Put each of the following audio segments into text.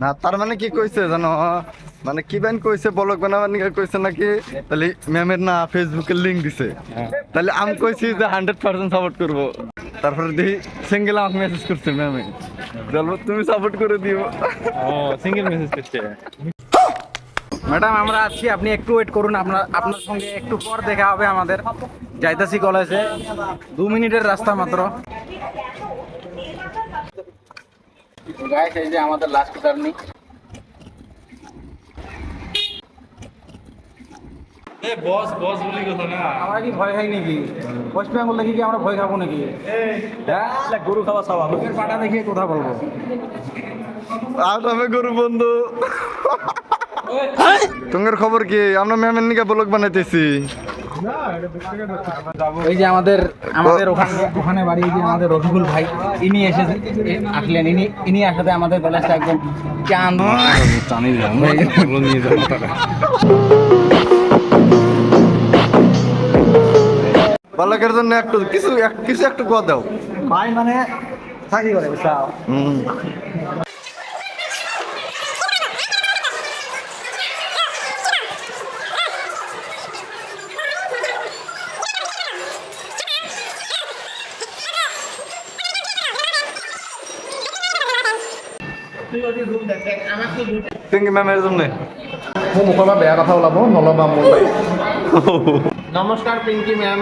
না তার মানে কি কইছে জানো, মানে কি ব্যান কইছে ব্লগ বানাবার নিকে কইছে নাকি, তাহলে ম্যামের না ফেসবুকের লিংক দিছে, তাহলে আমি কইছি যে 100% সাপোর্ট করব। তারপরে দেখি সিঙ্গেল আমাকে মেসেজ করছে ম্যামে, বলবো তুমি সাপোর্ট করে দিও। ও সিঙ্গেল মেসেজ করছে। ম্যাডাম আমরা আছি, আপনি একটু ওয়েট করুন, আপনার সঙ্গে একটু পর দেখা হবে আমাদের। যাইতাছি কলেজে, 2 মিনিটের রাস্তা মাত্র। গাইস এই যে আমাদের লাস্ট জার্নি। এ বস বস বলি কথা না। আমরা কি ভয় খাই নাকি? ওয়েস্ট বেঙ্গল দেখি কি আমরা ভয় খাবো নাকি? হ্যাঁ, গরু খাওয়া সব লোকের পাটা দেখিয়ে কথা বলবো। আর আমি গরু বন্ধু। তোমার খবর কি? আমরা ম্যামের নিকে ব্লগ বানাইতেছি। এই যে আমাদের ওখানে বাড়ি, যে আমাদের রফিকুল ভাই, ইনি আসলেন। ইনি আসাতে আমাদের কলেজটা একদম চাঁদ নিয়ে যাবো তারা। বালকের জন্য একটু কিছু একটু কথা দাও ভাই, মানে থাকি করে বুঝছাও। পিঙ্কি ম্যামের জন্য মুখবা বেয়া কথা ওলাব নলবা মোৰ। নমস্কার পিঙ্কি ম্যাম,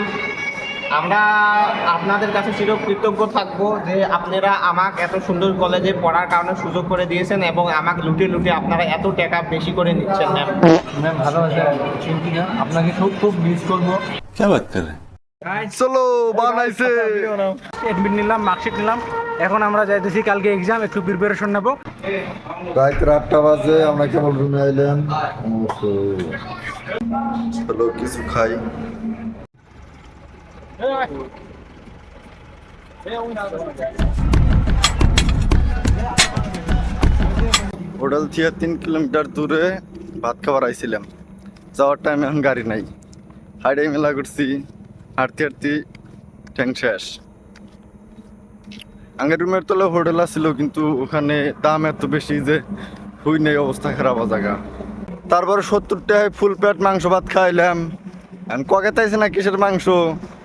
আমরা আপনাদের কাছে চিরকৃতজ্ঞ থাকবো যে আপনারা আমাকে এত সুন্দর কলেজে পড়ার কারণে সুযোগ করে দিয়েছেন এবং আমাকে লুটে লুটে আপনারা এত টাকা বেশি করে নিচ্ছেন। ম্যাম ম্যাম ভালো আছে পিঙ্কি ম্যাম, আপনাকে খুব খুব মিস করবো। চলো বানাইছে। এডমিট নিলাম, মার্কশিট নিলাম, এখন আমরা যাইতেছি কালকে এক্সাম, একটু প্রিপারেশন নেবো। রাত 8টা বাজে, আমরা কেবল রুমে আইলাম। চলো কিছু খাই। হোটেল থেকে 3 কিলোমিটার দূরে ভাত খাবার আইছিলাম। যাওয়ার টাইমে এখন গাড়ি নাই, হাইডে মেলা করছি, হাঁটতে হাঁটতে ট্যাং শেষ। আগের রুমের তলে হোটেল আসছিল, কিন্তু ওখানে দাম এত বেশি যে হুই নেই, অবস্থা খারাপ জায়গা। তারপরে 70 টাকায় ফুল পেট মাংস ভাত খাইলাম। ককে তাইছে না কিসের মাংস,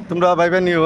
তোমরা ভাইবে নিও।